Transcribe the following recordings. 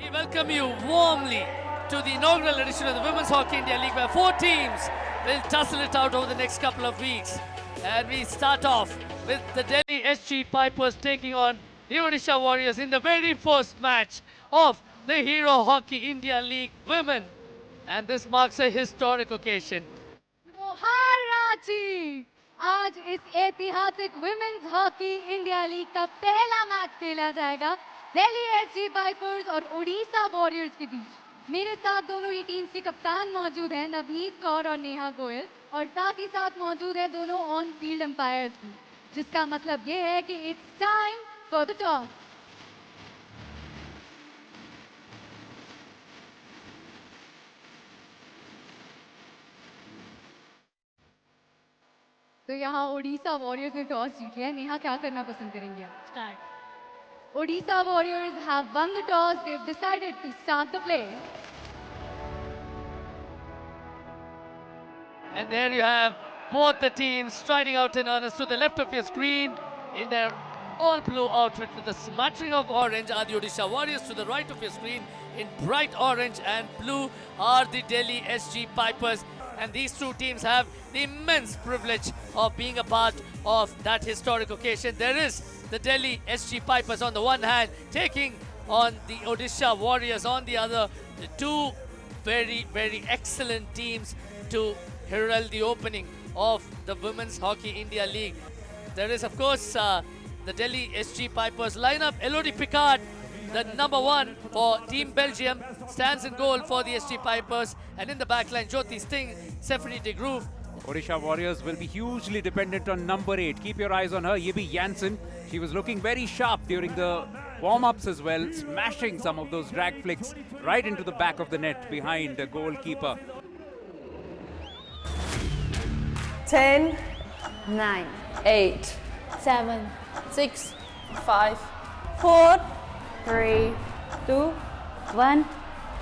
We welcome you warmly to the inaugural edition of the Women's Hockey India League, where 4 teams will tussle it out over the next couple of weeks. And we start off with the Delhi SG Pipers taking on the Odisha Warriors in the very first match of the Hero Hockey India League Women. And this marks a historic occasion. जोहार रांची! आज इस ऐतिहासिक women's hockey India league का पहला match खेला जाएगा Delhi SG pipers और Odisha warriors के बीच। मेरे साथ दोनों ही टीम्स के कप्तान मौजूद हैं, नवनीत कौर और नेहा गोयल, और साथ ही साथ मौजूद है दोनों ऑन फील्ड एम्पायर्स भी, जिसका मतलब ये है कि it's time for the toss. तो यहाँ ओडिशा वॉरियर्स ने टॉस जीत लिया है। नेहा, क्या करना पसंद करेंगे आप? Start. Odisha warriors have won the toss. They've decided to start the play. And there you have both the teams striding out in earnest. To the left of your screen, in their all blue outfit with a smattering of orange, are the Odisha Warriors. To the right of your screen, in bright orange and blue, are the Delhi SG Pipers. And these two teams have the immense privilege of being a part of that historic occasion. There is the Delhi SG Pipers on the one hand, taking on the Odisha Warriors on the other. The two very, very excellent teams to herald the opening of the Women's Hockey India League. There is, of course, the Delhi SG Pipers lineup. Elodie Picard, the number 1 for Team Belgium, stands in goal for the SG Pipers. And in the backline, Jyoti Singh, Stephanie de Groove. Odisha Warriors will be hugely dependent on number 8. Keep your eyes on her, Yibi Janssen. She was looking very sharp during the warm-ups as well, smashing some of those drag flicks right into the back of the net behind the goalkeeper. 10, 9, 8, 7, 6, 5, 4, 3, 2, 1.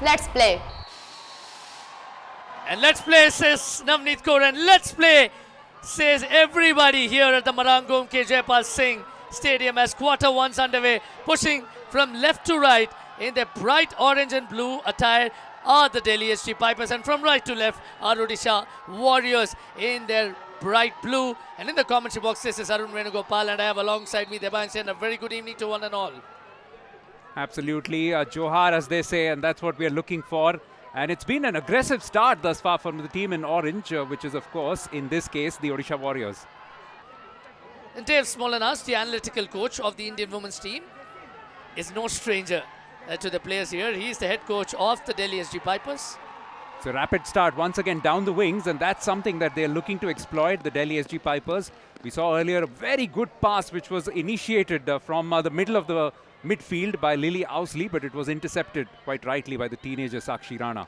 Let's play. And let's play, says Navneet Kaur, and let's play, says everybody here at the Marangom K. Jaipal Singh Stadium as quarter one's underway. Pushing from left to right in their bright orange and blue attire are the Delhi SG Pipers, and from right to left are Odisha Warriors in their bright blue. And in the commentary box, this is Arun Venugopal, and I have alongside me Devansh, and a very good evening to one and all. Absolutely, Johar as they say, and that's what we are looking for. And it's been an aggressive start thus far from the team in orange, which is, of course, in this case, the Odisha Warriors. And Dave Smolanas, the analytical coach of the Indian women's team, is no stranger to the players here. He is the head coach of the Delhi SG Pipers. It's a rapid start once again down the wings, and that's something that they're looking to exploit, the Delhi SG Pipers. We saw earlier a very good pass which was initiated from the middle of the midfield by Lily Ousley, but it was intercepted quite rightly by the teenager Sakshi Rana.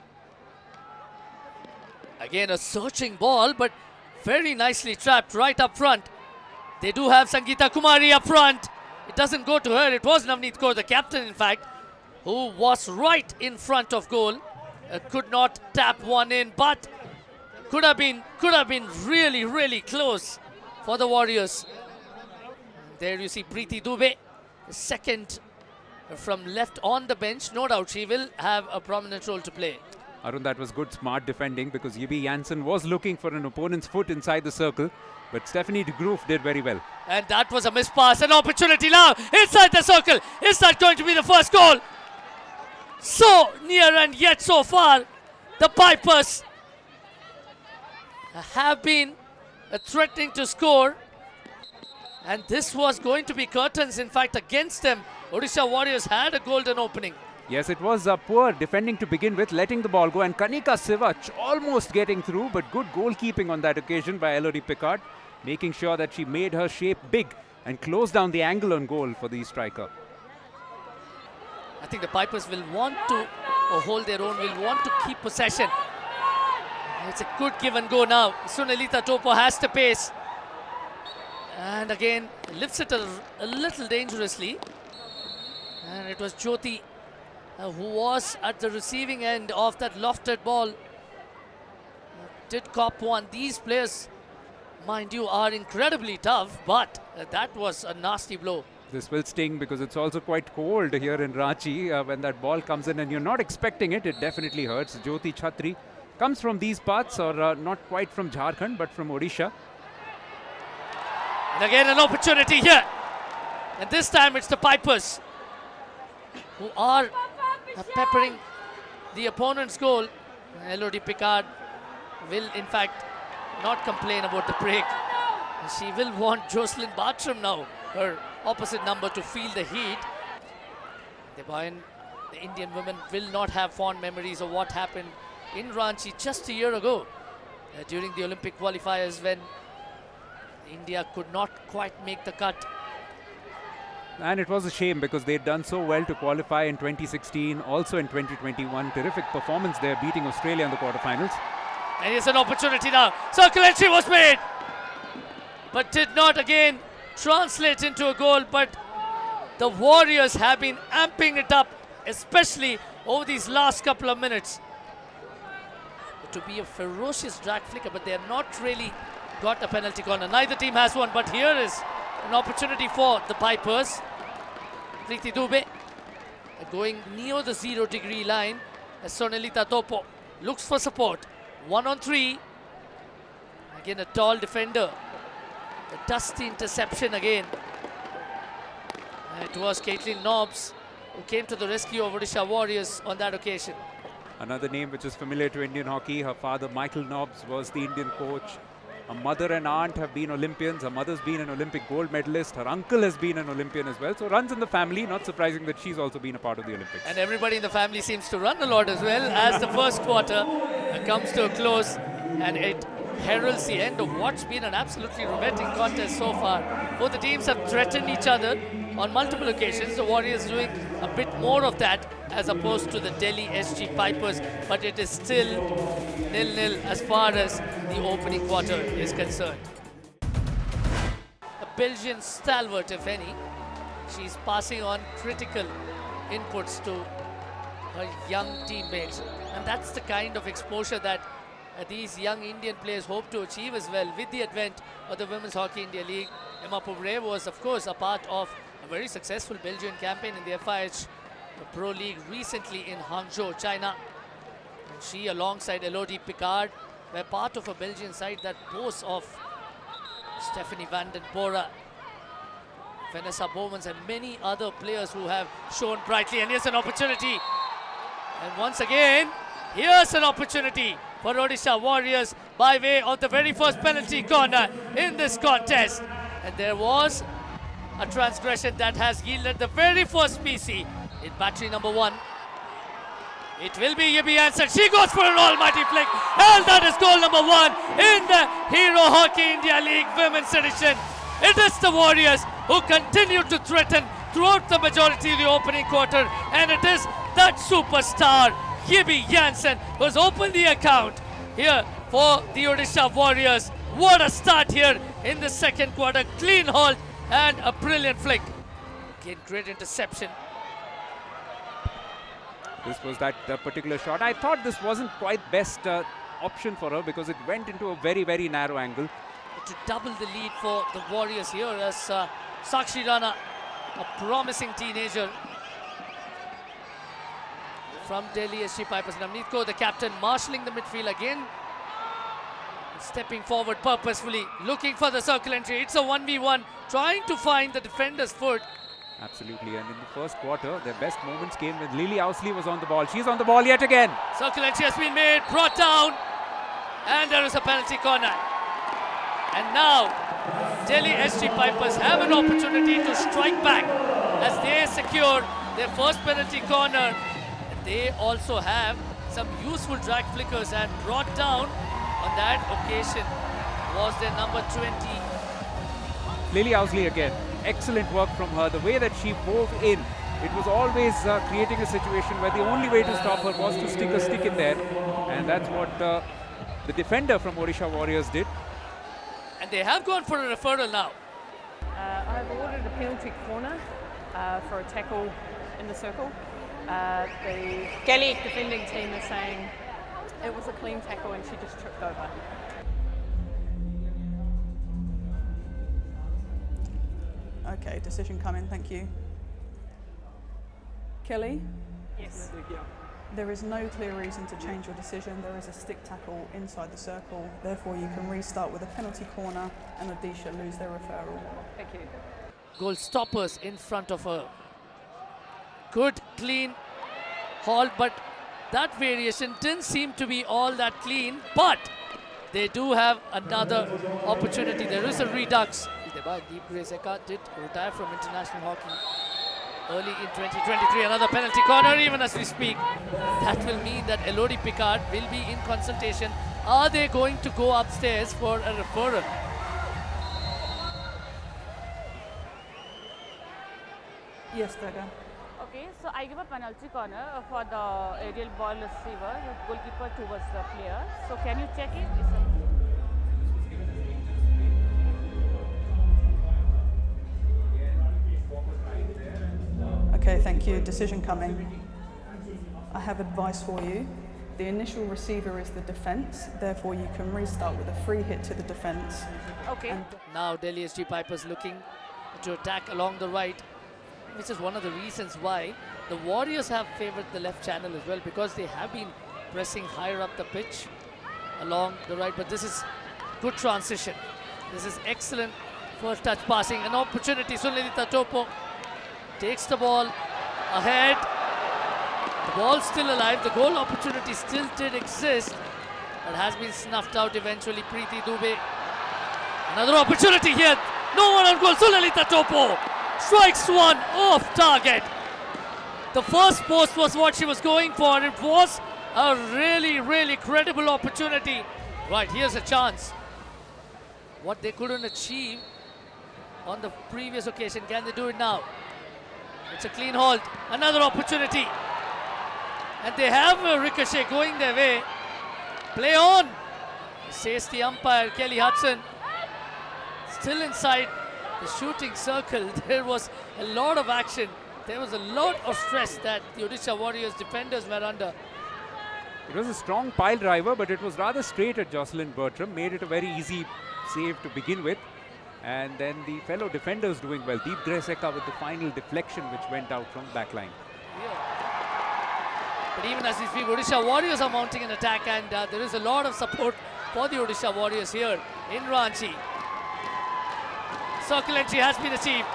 Again, a searching ball, but very nicely trapped right up front. They do have Sangeeta Kumari up front. It doesn't go to her. It was Navneet Kaur, the captain, in fact, who was right in front of goal. Could not tap one in, but could have been really, really close for the Warriors. There you see Preeti Dubey, second from left on the bench. No doubt she will have a prominent role to play. Arun, that was good, smart defending, because Yibi Janssen was looking for an opponent's foot inside the circle, but Stephanie de Groove did very well. And that was a missed pass, an opportunity now inside the circle. Is that going to be the first goal? So near and yet so far, the Pipers have been threatening to score. And this was going to be curtains, in fact, against them. Odisha Warriors had a golden opening. Yes, it was poor defending to begin with, letting the ball go, and Kanika Sivach almost getting through, but good goalkeeping on that occasion by Elodie Picard, making sure that she made her shape big and closed down the angle on goal for the striker. I think the Pipers will want to hold their own, will want to keep possession. It's a good give and go now. Sunalita Topo has the pace. And again, lifts it a little dangerously. And it was Jyoti who was at the receiving end of that lofted ball. Did cop one. These players, mind you, are incredibly tough, but that was a nasty blow. This will sting because it's also quite cold here in Ranchi. When that ball comes in and you're not expecting it, it definitely hurts. Jyoti Chhatri comes from these parts, or not quite from Jharkhand, but from Odisha. And again an opportunity here. And this time it's the Pipers who are peppering the opponent's goal. Elodie Picard will in fact not complain about the break. She will want Jocelyn Bartram now, her opposite number, to feel the heat. The Indian women will not have fond memories of what happened in Ranchi just a year ago during the Olympic qualifiers when India could not quite make the cut. And it was a shame because they'd done so well to qualify in 2016, also in 2021. Terrific performance there, beating Australia in the quarterfinals. And here's an opportunity now. Circle entry was made, but did not again translate into a goal. But the Warriors have been amping it up, especially over these last couple of minutes, to be a ferocious drag flicker, but they have not really got a penalty corner. Neither team has one, but here is an opportunity for the Pipers. Preeti Dubey going near the 0-degree line as Sonelita Topo looks for support. 1-on-3. Again a tall defender. A dusty interception again. And it was Caitlin Nobbs who came to the rescue of Odisha Warriors on that occasion. Another name which is familiar to Indian hockey. Her father, Michael Nobbs, was the Indian coach. Her mother and aunt have been Olympians. Her mother's been an Olympic gold medalist. Her uncle has been an Olympian as well. So runs in the family. Not surprising that she's also been a part of the Olympics. And everybody in the family seems to run a lot as well as the first quarter comes to a close, and it heralds the end of what's been an absolutely riveting contest so far. Both the teams have threatened each other on multiple occasions. The Warriors doing a bit more of that as opposed to the Delhi SG Pipers, but it is still 0-0 as far as the opening quarter is concerned. A Belgian stalwart, if any. She's passing on critical inputs to her young teammates, and that's the kind of exposure that these young Indian players hope to achieve as well with the advent of the Women's Hockey India League. Emma Pouvre was of course a part of a very successful Belgian campaign in the FIH Pro League recently in Hangzhou, China. And she, alongside Elodie Picard, were part of a Belgian side that boasts of Stephanie van den Bora, Vanessa Bowmans and many other players who have shown brightly. And here's an opportunity. And once again, here's an opportunity for Odisha Warriors by way of the very first penalty corner in this contest. And there was a transgression that has yielded the very first PC in battery number 1. It will be Yibby Jansen. She goes for an almighty flick. And that is goal number 1 in the Hero Hockey India League Women's Edition. It is the Warriors who continue to threaten throughout the majority of the opening quarter. And it is that superstar, Yibby Jansen, who has opened the account here for the Odisha Warriors. What a start here in the second quarter. Clean hold and a brilliant flick. Again, great interception. This was that particular shot. I thought this wasn't quite best option for her because it went into a very, very narrow angle. To double the lead for the Warriors here as Sakshi Rana, a promising teenager from Delhi SG Pipers. Navneet Kaur, the captain, marshalling the midfield again. Stepping forward purposefully, looking for the circle entry. It's a 1v1, trying to find the defender's foot. Absolutely, and in the first quarter, their best moments came when Lily Owsley was on the ball. She's on the ball yet again. Circle entry has been made, brought down, and there is a penalty corner. And now, Delhi SG Pipers have an opportunity to strike back as they secure their first penalty corner. They also have some useful drag flickers, and brought down on that occasion was their number 20. Lily Owsley again. Excellent work from her. The way that she wove in, it was always creating a situation where the only way to stop her was to stick a stick in there. And that's what the defender from Odisha Warriors did. And they have gone for a referral now. I've ordered a penalty corner for a tackle in the circle. The Gaelic defending team is saying it was a clean tackle and she just tripped over. Okay, decision coming, thank you. Kelly, Yes. there is no clear reason to change your decision. There is a stick tackle inside the circle. Therefore, you can restart with a penalty corner and Odisha lose their referral. Thank you. Goal stoppers in front of her. Good, clean haul, but that variation didn't seem to be all that clean. But they do have another opportunity. There is a redux. Deep Grace Eka did retire from international hockey early in 2023. Another penalty corner even as we speak. That will mean that Elodie Picard will be in consultation. Are they going to go upstairs for a referral? Yes, Durga. Okay, so I give a penalty corner for the aerial ball receiver, the goalkeeper towards the player. So can you check it? Okay, thank you. Decision coming. I have advice for you. The initial receiver is the defence, therefore you can restart with a free hit to the defence. Okay. And Now Delhi SG Pipers looking to attack along the right, which is one of the reasons why the Warriors have favoured the left channel as well, because they have been pressing higher up the pitch along the right. But this is good transition. This is excellent first touch passing. An opportunity. Sunilita Topo takes the ball ahead. The ball's still alive. The goal opportunity still did exist, but has been snuffed out eventually. Preeti Dubey. Another opportunity here. No one on goal. Sunilita Topo strikes one off target. The first post was what she was going for. It was a really, really credible opportunity. Right, here's a chance. What they couldn't achieve on the previous occasion, can they do it now? It's a clean hold. Another opportunity. And they have a ricochet going their way. Play on, says the umpire, Kelly Hudson. Still inside the shooting circle. There was a lot of action. There was a lot of stress that the Odisha Warriors defenders were under. It was a strong pile driver, but it was rather straight at Jocelyn Bertram. Made it a very easy save to begin with. And then the fellow defenders doing well. Deep Grace Eka with the final deflection which went out from the back line. But even as we speak, Odisha Warriors are mounting an attack, and there is a lot of support for the Odisha Warriors here in Ranchi. Circle entry has been achieved.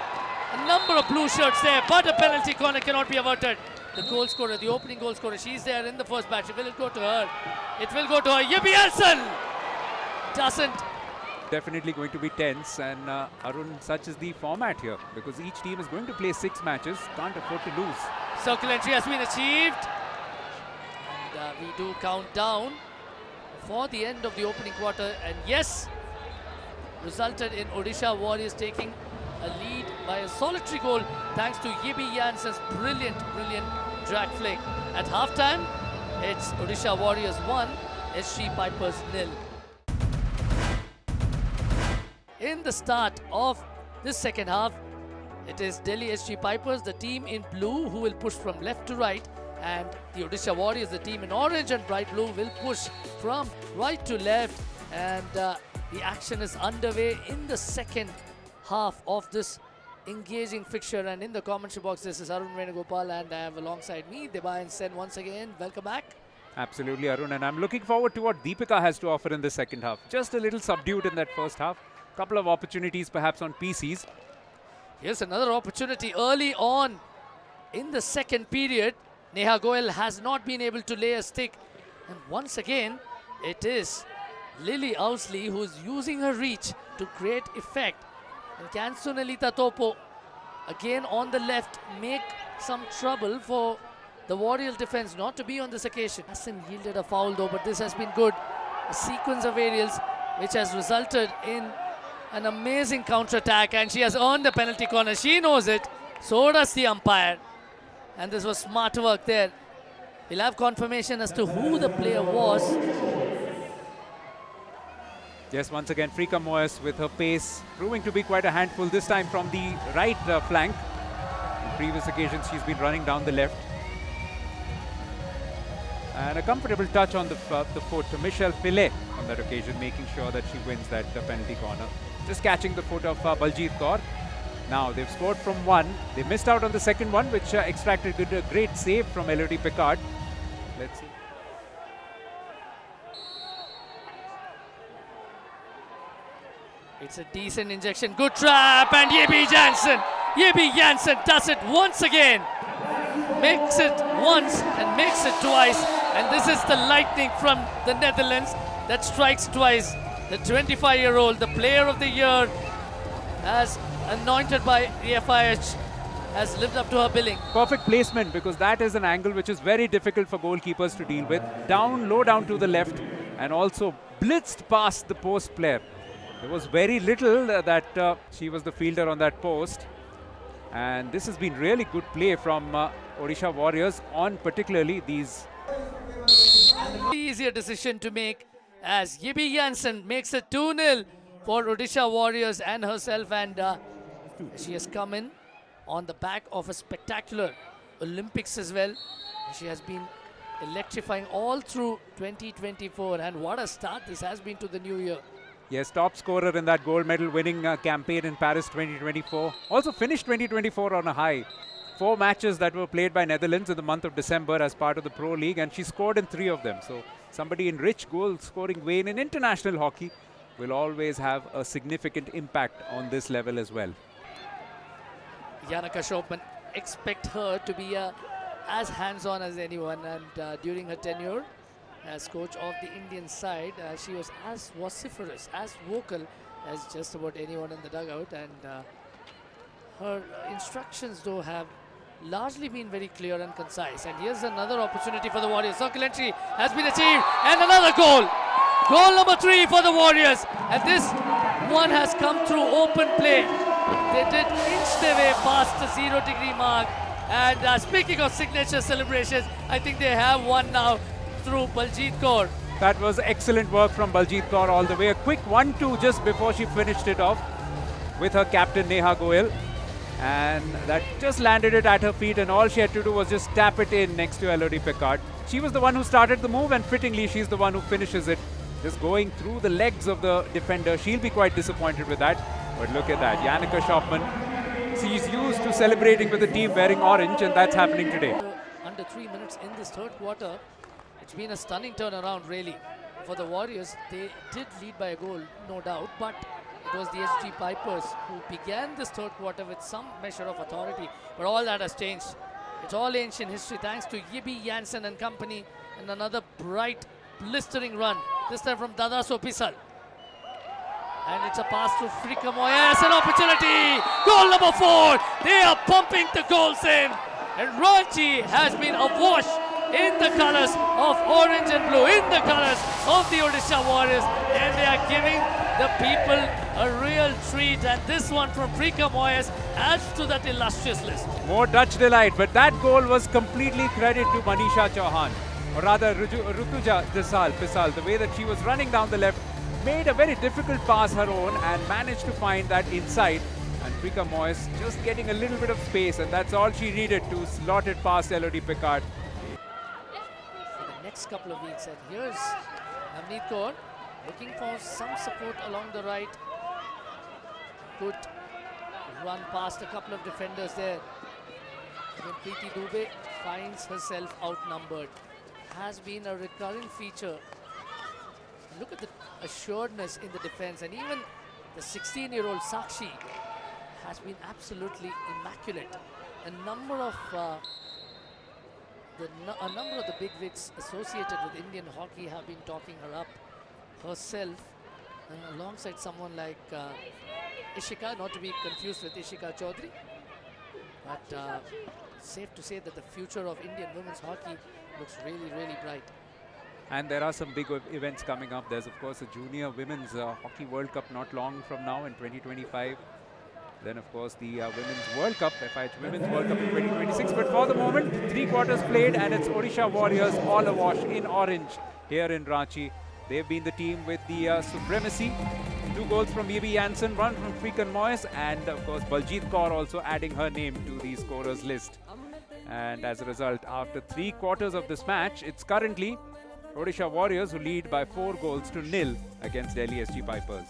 A number of blue shirts there, but a penalty corner cannot be averted. The goal scorer, the opening goal scorer, she's there in the first batch. Will it go to her? It will go to her. Yibi Elson doesn't. Definitely going to be tense, and Arun, such is the format here, because each team is going to play 6 matches, can't afford to lose. Circle entry has been achieved. And we do count down for the end of the opening quarter, and yes, resulted in Odisha Warriors taking a lead by a solitary goal thanks to Yibi Jansen's brilliant drag flick. At halftime, it's Odisha Warriors 1, SG Pipers 0. In the start of this second half, it is Delhi SG Pipers, the team in blue, who will push from left to right, and the Odisha Warriors, the team in orange and bright blue, will push from right to left. And the action is underway in the second half of this engaging fixture. And in the commentary box, this is Arun Venugopal, and I have alongside me Deba and Sen once again. Welcome back. Absolutely, Arun, and I'm looking forward to what Deepika has to offer in the second half. Just a little subdued in that first half. Couple of opportunities perhaps on PCs. Here's another opportunity early on in the second period. Neha Goel has not been able to lay a stick. And once again, it is Lily Ousley who's using her reach to create effect. And can Sunilita Topo again on the left make some trouble for the Warriors defense not to be on this occasion? Hasn't yielded a foul though, but this has been good. A sequence of aerials which has resulted in an amazing counter-attack, and she has earned the penalty corner. She knows it. So does the umpire. And this was smart work there. We'll have confirmation as to who the player was. Yes, once again, Frika Moyes with her pace proving to be quite a handful, this time from the right flank. On previous occasions, she's been running down the left. And a comfortable touch on the foot to Michelle Filet on that occasion, making sure that she wins that penalty corner. Just catching the foot of Baljit Kaur. Now they've scored from one. They missed out on the second one, which extracted a great save from Elodie Picard. Let's see. It's a decent injection. Good trap. And Yebi Janssen does it once again. Makes it once and makes it twice. And this is the lightning from the Netherlands that strikes twice. The 25-year-old, the player of the year, as anointed by the FIH, has lived up to her billing. Perfect placement, because that is an angle which is very difficult for goalkeepers to deal with. Down, low down to the left, and also blitzed past the post player. There was very little that she was the fielder on that post. And this has been really good play from Odisha Warriors on particularly these. Easier decision to make as Yebi Janssen makes it 2-0 for Odisha Warriors and herself, and she has come in on the back of a spectacular Olympics as well. She has been electrifying all through 2024, and what a start this has been to the new year. Yes, top scorer in that gold medal winning campaign in Paris 2024. Also finished 2024 on a high. 4 matches that were played by Netherlands in the month of December as part of the Pro League, and she scored in 3 of them. So somebody in rich goal scoring vein in international hockey will always have a significant impact on this level as well. Janika Schopman, expect her to be as hands-on as anyone, and during her tenure as coach of the Indian side, she was as vociferous, as vocal as just about anyone in the dugout, and her instructions though have largely been very clear and concise. And here's another opportunity for the Warriors. Circle entry has been achieved, and another goal. Goal number 3 for the Warriors, and this one has come through open play. They did inch their way past the 0-degree mark, and speaking of signature celebrations, I think they have one now through Baljeet Kaur. That was excellent work from Baljeet Kaur all the way. A quick 1-2 just before she finished it off with her captain Neha Goyal. And that just landed it at her feet, and all she had to do was just tap it in next to Elodie Picard. She was the one who started the move, and fittingly she's the one who finishes it. Just going through the legs of the defender. She'll be quite disappointed with that. But look at that, Janika Schopman. She's used to celebrating with the team wearing orange, and that's happening today. Under 3 minutes in this third quarter. It's been a stunning turnaround, really. For the Warriors, they did lead by a goal, no doubt, but it was the SG Pipers who began this third quarter with some measure of authority. But all that has changed. It's all ancient history thanks to Yebi Janssen and company, and another bright, blistering run, this time from Dada Sopisal. And it's a pass to Frika Moyes, an opportunity! Goal number 4! They are pumping the goals in! And Ranchi has been awash in the colors of orange and blue, in the colors of the Odisha Warriors, and they are giving the people a real treat, and this one from Frika Moyes adds to that illustrious list. More Dutch delight, but that goal was completely credit to Manisha Chauhan, or rather Rutuja Pisal, the way that she was running down the left, made a very difficult pass her own and managed to find that inside, and Frika Moyes just getting a little bit of space, and that's all she needed to slot it past Elodie Picard. Next couple of weeks, and here's Navneet Kaur looking for some support along the right. Good run past a couple of defenders there. Then Preeti Dubey finds herself outnumbered. Has been a recurring feature. Look at the assuredness in the defense, and even the 16-year-old Sakshi has been absolutely immaculate. A number of the bigwigs associated with Indian hockey have been talking her up. Herself, alongside someone like Ishika, not to be confused with Ishika Chaudhary. But safe to say that the future of Indian women's hockey looks really, really bright. And there are some big events coming up. There's, of course, a Junior Women's Hockey World Cup not long from now in 2025. Then, of course, the Women's World Cup, FIH Women's World Cup in 2026. But for the moment, 3 quarters played, and it's Odisha Warriors all awash in orange here in Ranchi. They've been the team with the supremacy. 2 goals from Yebi Janssen, 1 from Frika Moyes, and, of course, Baljeet Kaur also adding her name to the scorers list. And as a result, after 3 quarters of this match, it's currently Odisha Warriors who lead by 4 goals to 0 against Delhi SG Pipers.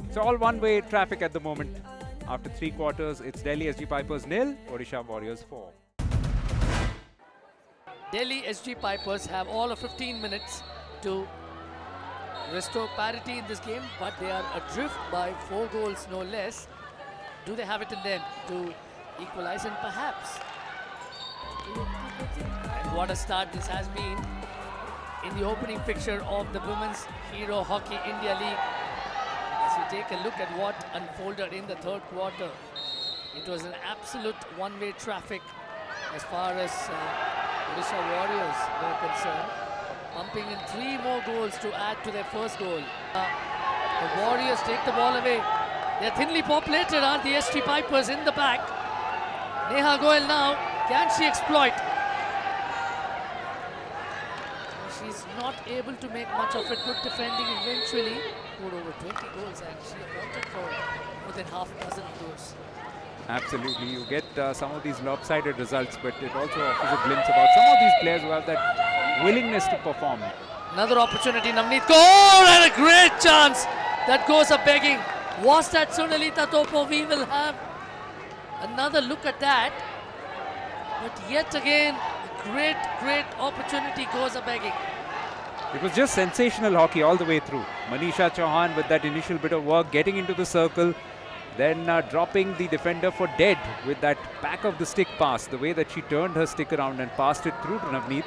It's all one-way traffic at the moment. After 3 quarters, it's Delhi SG Pipers 0, Odisha Warriors 4. Delhi SG Pipers have all of 15 minutes to restore parity in this game, but they are adrift by 4 goals, no less. Do they have it in them to equalize and perhaps? And what a start this has been in the opening fixture of the Women's Hero Hockey India League. As you take a look at what unfolded in the third quarter, it was an absolute one-way traffic as far as Odisha Warriors were concerned, pumping in 3 more goals to add to their first goal. The Warriors take the ball away. They're thinly populated, are the SG Pipers in the back. Neha Goyal now, can she exploit? She's not able to make much of it. Good defending eventually. Scored over 20 goals and she accounted for more than half a dozen of those. Absolutely, you get some of these lopsided results, but it also offers a glimpse about some of these players who have that willingness to perform. Another opportunity, Navneet Kaur, and a great chance that goes up begging. Was that Sunalita Topo? We will have another look at that. But yet again, a great opportunity goes up begging. It was just sensational hockey all the way through. Manisha Chauhan with that initial bit of work, getting into the circle, then dropping the defender for dead with that back of the stick pass, the way that she turned her stick around and passed it through to Navneet.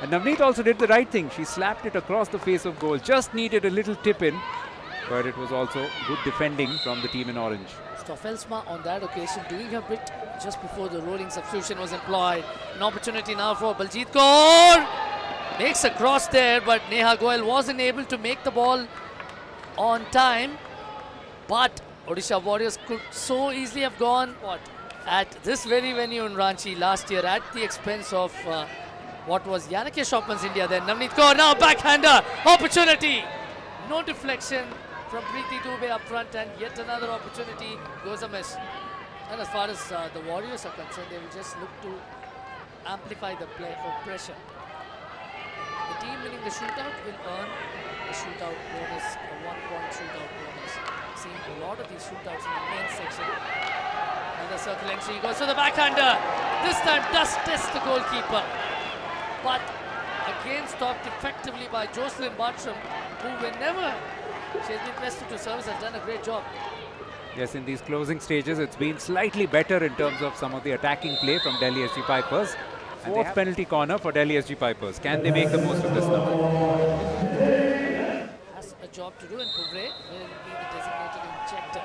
And Navneet also did the right thing. She slapped it across the face of goal. Just needed a little tip in, but it was also good defending from the team in orange. Stoffelsma on that occasion doing her bit just before the rolling substitution was employed. An opportunity now for Baljit Kaur. Makes a cross there, but Neha Goyal wasn't able to make the ball on time. But Odisha Warriors could so easily have gone at this very venue in Ranchi last year at the expense of what was Yannick Shopman's India then. Navneet Kaur now backhander opportunity. No deflection from Preeti Dubey up front, and yet another opportunity goes amiss. And as far as the Warriors are concerned, they will just look to amplify the play of pressure. The team winning the shootout will earn a shootout bonus, a 1-point shootout bonus. Seen a lot of these shootouts in the main section. Another circle entry goes to the backhander. This time does test the goalkeeper, but again stopped effectively by Jocelyn Bartram, who whenever she has been pressed into service has done a great job. Yes, in these closing stages, it's been slightly better in terms of some of the attacking play from Delhi SG Pipers. Fourth penalty corner for Delhi SG Pipers. Can they make the most of this now? Has a job to do, and Puvre will be the designated injector.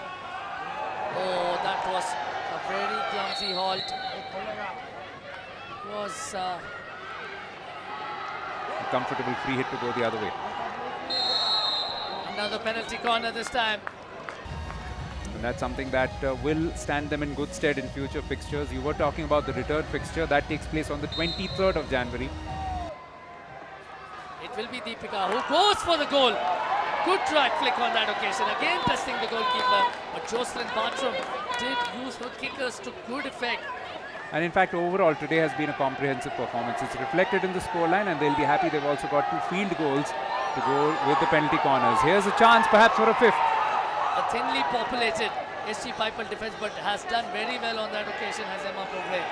Oh, that was a very clumsy halt. It was A comfortable free hit to go the other way. another penalty corner this time. And that's something that will stand them in good stead in future fixtures. You were talking about the return fixture. That takes place on the 23rd of January. It will be Deepika who goes for the goal. Good track flick on that occasion. Again testing the goalkeeper. But Jocelyn Bartram did use her kickers to good effect. And in fact, overall, today has been a comprehensive performance. It's reflected in the scoreline, and they'll be happy they've also got 2 field goals to go with the penalty corners. Here's a chance perhaps for a 5th. A thinly populated SG Piper defense, but has done very well on that occasion, has Emma Provre.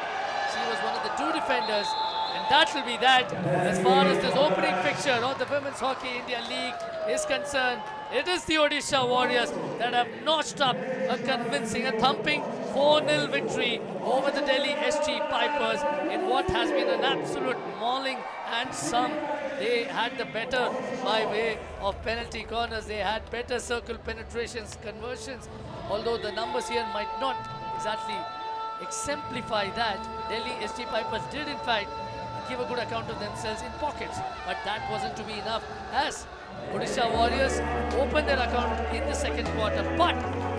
She was one of the 2 defenders, and that will be that. As far as this opening fixture of the Women's Hockey India League is concerned, it is the Odisha Warriors that have notched up a convincing, a thumping 4-0 victory over the Delhi SG Pipers in what has been an absolute mauling, and some. They had the better by way of penalty corners. They had better circle penetrations, conversions. Although the numbers here might not exactly exemplify that, Delhi SG Pipers did in fact give a good account of themselves in pockets. But that wasn't to be enough as Odisha Warriors opened their account in the second quarter, but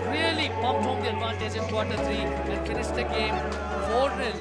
really pumped home the advantage in quarter 3 and finished the game 4-0